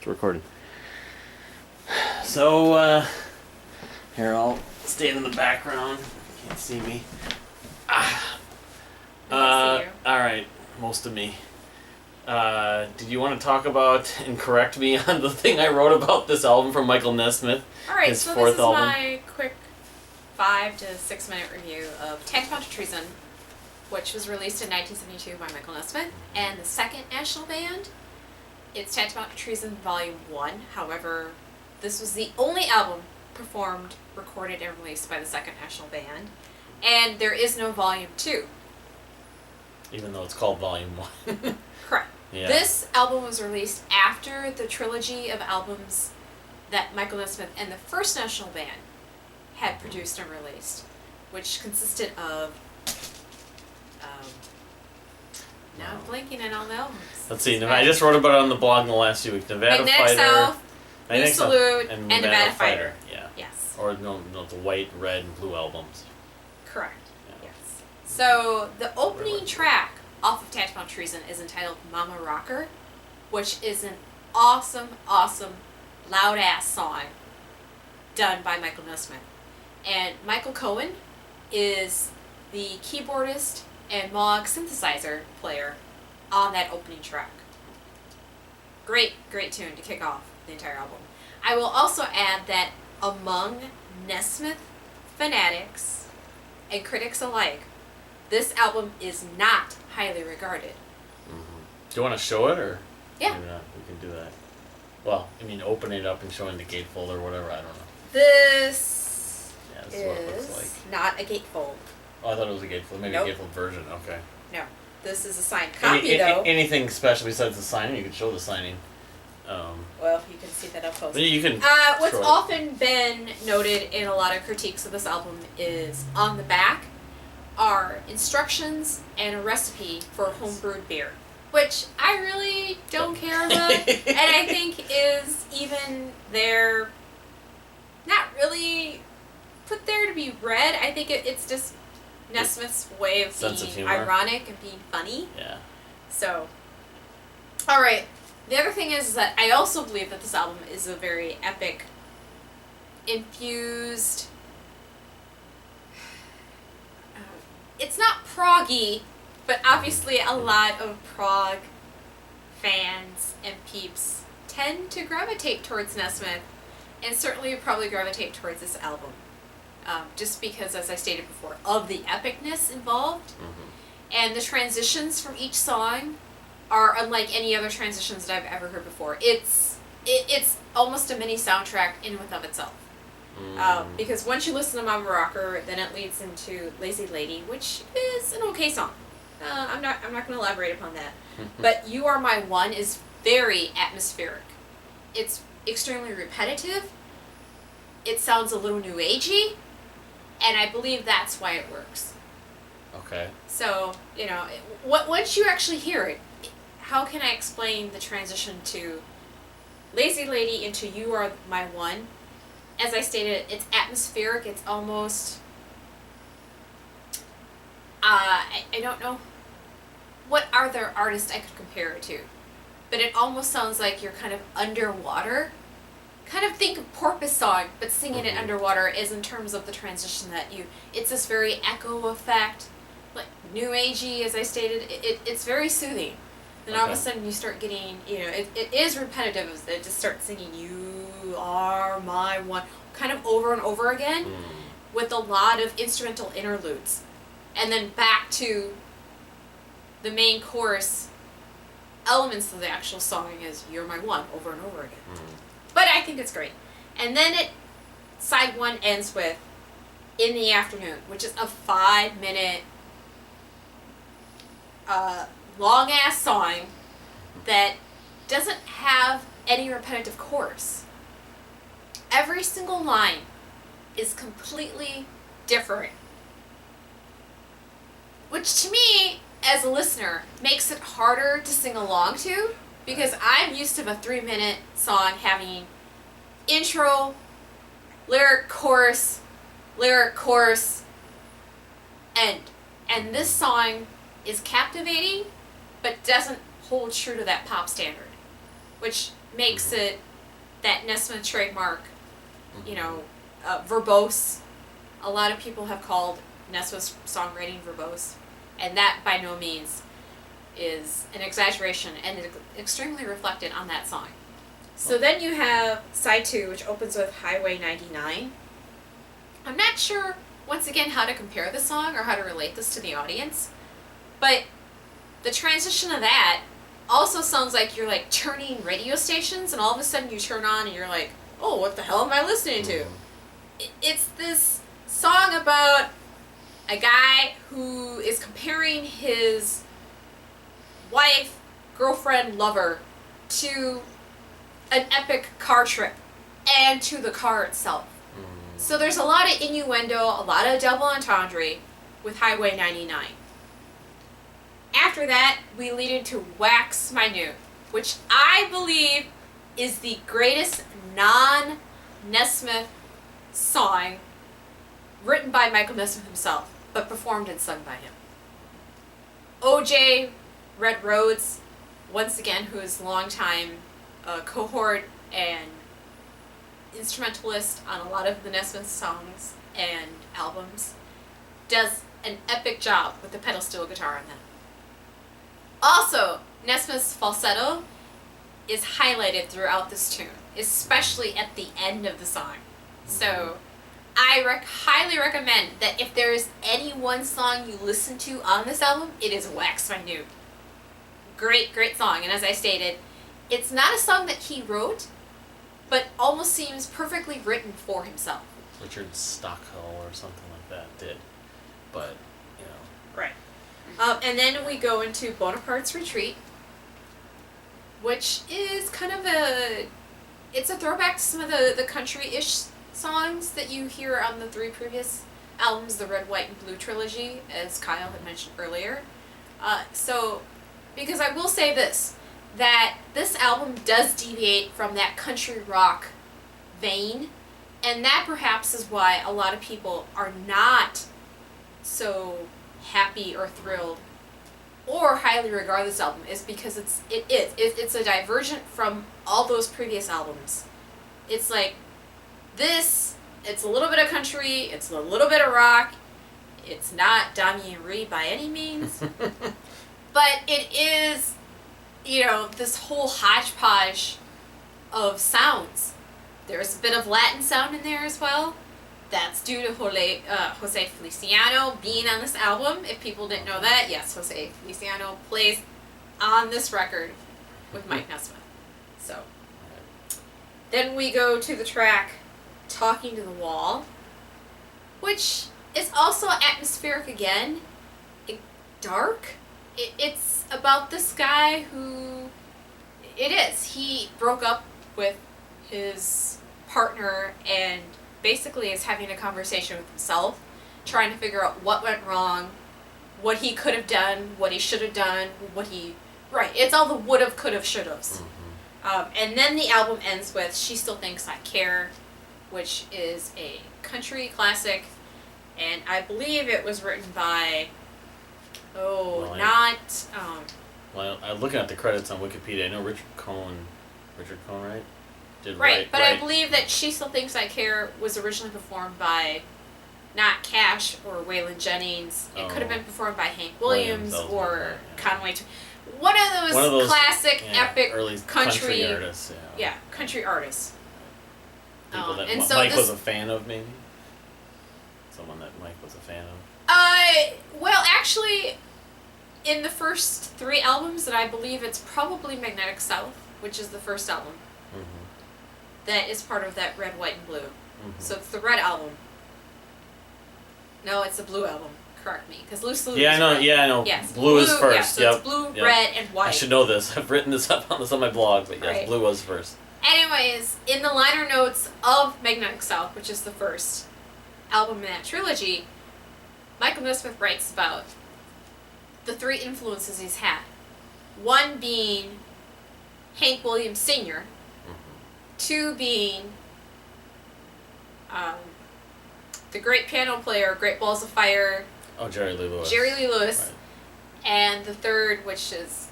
It's recording. So, here, I'll stand in the background. You can't see me. Alright, most of me. Did you want to talk about and correct me on the thing I wrote about this album from Michael Nesmith? Alright, his so fourth this is album? my quick 5 to 6 minute review of Tantamount to Treason, which was released in 1972 by Michael Nesmith, and the second national band. It's Tantamount to Treason Volume 1. However, this was the only album performed, recorded, and released by the second national band. And there is no Volume 2. Even though it's called Volume 1. Correct. Yeah. This album was released after the trilogy of albums that Michael Nesmith and the first national band had produced and released, which consisted of now I'm blanking on all the albums. Let's see, I just wrote about it on the blog in the last few weeks. Nevada Magnetic Fighter, South, Magnetic South, Salute, and Nevada Fighter. Yeah. Yes. Or no, the white, red, and blue albums. Correct. Yeah. Yes. So the opening track off of Tantamount to Treason is entitled Mama Rocker, which is an awesome, loud-ass song done by Michael Nesmith. And Michael Cohen is the keyboardist and Moog synthesizer player on that opening track. Great tune to kick off the entire album. I will also add that among Nesmith fanatics and critics alike, this album is not highly regarded. Mm-hmm. Do you want to show it, or? Yeah. Maybe not. We can do that. Well, I mean, opening it up and showing the gatefold or whatever, I don't know. This This is what it looks like. not a gatefold. Oh, I thought it was a gatefold. Maybe Nope. a gatefold version. Okay. No. This is a signed copy, though. Anything special besides the signing? You can show the signing. Well, you can see that up close. You can. What's often been noted in a lot of critiques of this album is on the back are instructions and a recipe for homebrewed beer, which I really don't care about, and I think is even there, not really put there to be read. I think it's just Nesmith's way of Sense of being humor. ironic and being funny. Yeah. So, alright. The other thing is that I also believe that this album is a very epic, infused... it's not proggy, but obviously a lot of prog fans and peeps tend to gravitate towards Nesmith, and certainly probably gravitate towards this album. Just because, as I stated before, of the epicness involved, and the transitions from each song are unlike any other transitions that I've ever heard before. It's almost a mini soundtrack in and of itself. Because once you listen to Mama Rocker, then it leads into Lazy Lady, which is an okay song. I'm not going to elaborate upon that. But You Are My One is very atmospheric. It's extremely repetitive. It sounds a little new agey, and I believe that's why it works. Okay. So, once you actually hear it, how can I explain the transition to Lazy Lady into You Are My One? As I stated, it's atmospheric. It's almost... I don't know what other artist I could compare it to. But it almost sounds like you're kind of underwater. Kind of think of Porpoise Song, but singing it underwater is in terms of the transition that it's this very echo effect, like new agey, as I stated. It's very soothing. Then all of a sudden you start getting, it is repetitive. It just starts singing You Are My One, kind of over and over again, with a lot of instrumental interludes. And then back to the main chorus elements of the actual song is You're My One, over and over again. But I think it's great. And then side 1 ends with In the Afternoon, which is a 5-minute long-ass song that doesn't have any repetitive chorus. Every single line is completely different. Which to me, as a listener, makes it harder to sing along to, because I'm used to a 3-minute song having intro, lyric, chorus, end. And this song is captivating, but doesn't hold true to that pop standard. Which makes it that Nesmith trademark, verbose. A lot of people have called Nesmith's songwriting verbose, and that by no means is an exaggeration, and it's extremely reflected on that song. So then you have side 2, which opens with Highway 99. I'm not sure, once again, how to compare the song or how to relate this to the audience, but the transition of that also sounds like you're like turning radio stations, and all of a sudden you turn on and you're like, oh, what the hell am I listening to? It's this song about a guy who is comparing his wife, girlfriend, lover to an epic car trip and to the car itself. So there's a lot of innuendo, a lot of double entendre with Highway 99. After that, we lead into Wax Minute, which I believe is the greatest non-Nesmith song written by Michael Nesmith himself, but performed and sung by him. O.J. Red Rhodes, once again, who is longtime cohort and instrumentalist on a lot of the Nesmith songs and albums, does an epic job with the pedal steel guitar on them. Also, Nesmith's falsetto is highlighted throughout this tune, especially at the end of the song. So I highly recommend that if there is any one song you listen to on this album, it is Wax Minute. Great, great song. And as I stated, it's not a song that he wrote, but almost seems perfectly written for himself. Richard Stockhill or something like that did. But, Right. And then we go into Bonaparte's Retreat, which is kind of it's a throwback to some of the country-ish songs that you hear on the 3 previous albums, the Red, White, and Blue trilogy, as Kyle had mentioned earlier. Because I will say this, that this album does deviate from that country rock vein, and that perhaps is why a lot of people are not so happy or thrilled or highly regard this album, is because it's a divergent from all those previous albums. It's like this, it's a little bit of country, it's a little bit of rock, it's not Donnie and Ree by any means, but it is, this whole hodgepodge of sounds. There's a bit of Latin sound in there as well. That's due to Jose Feliciano being on this album. If people didn't know that, yes, Jose Feliciano plays on this record with Mike Nesmith. So, then we go to the track Talking to the Wall, which is also atmospheric again. Dark. It's about this guy who... He broke up with his partner and basically is having a conversation with himself, trying to figure out what went wrong, what he could have done, what he should have done, it's all the would've, could've, should've's. And then the album ends with She Still Thinks I Care, which is a country classic, and I believe it was written by, I'm looking at the credits on Wikipedia. I know Richard Cohen, right? I believe that She Still Thinks I Care was originally performed by not Cash or Waylon Jennings. It could have been performed by Hank Williams or Conway. One of those classic, epic early country artists. Yeah, country artists. People that Mike was a fan of, maybe? Someone that Mike was a fan of? Well, actually, in the first 3 albums, that I believe it's probably Magnetic South, which is the first album. That is part of that Red, White, and Blue. So it's the red album. No, it's the blue album. Correct me, because Loose Lou. I know. Yes, blue is first. Yeah, so it's blue, red, and white. I should know this. I've written this up on my blog, but yes, right. Blue was first. Anyways, in the liner notes of Magnetic South, which is the first album in that trilogy, Michael Nesmith writes about the 3 influences he's had. One being Hank Williams Sr., 2 being the great piano player, Great Balls of Fire. Oh, Jerry Lee Lewis. Right. And the 3rd, which is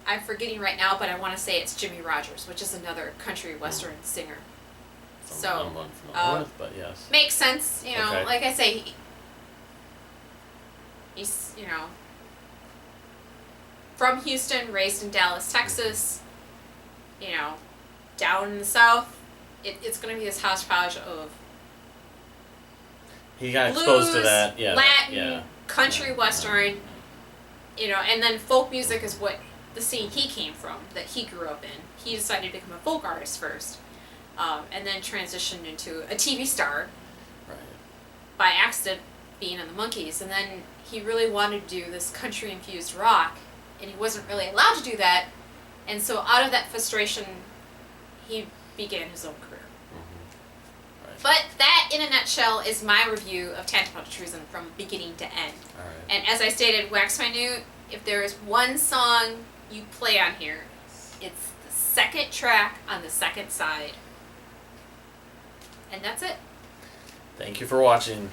I'm forgetting right now, but I want to say it's Jimmy Rogers, which is another country western singer. So, I'm unfamiliar with, but yes. makes sense, you know. Okay. Like I say, he's, from Houston, raised in Dallas, Texas. Down in the South, it's going to be this hodgepodge of He got blues, exposed to that, yeah. Latin, country, western, and then folk music is what the scene he came from, that he grew up in. He decided to become a folk artist first, and then transitioned into a TV star by accident, being in the Monkees, and then he really wanted to do this country-infused rock, and he wasn't really allowed to do that, and so out of that frustration, he began his own career. But that, in a nutshell, is my review of Tantamount to Treason from beginning to end. All right. And as I stated, Wax Minute, if there is one song you play on here, it's the second track on the second side. And that's it. Thank you for watching.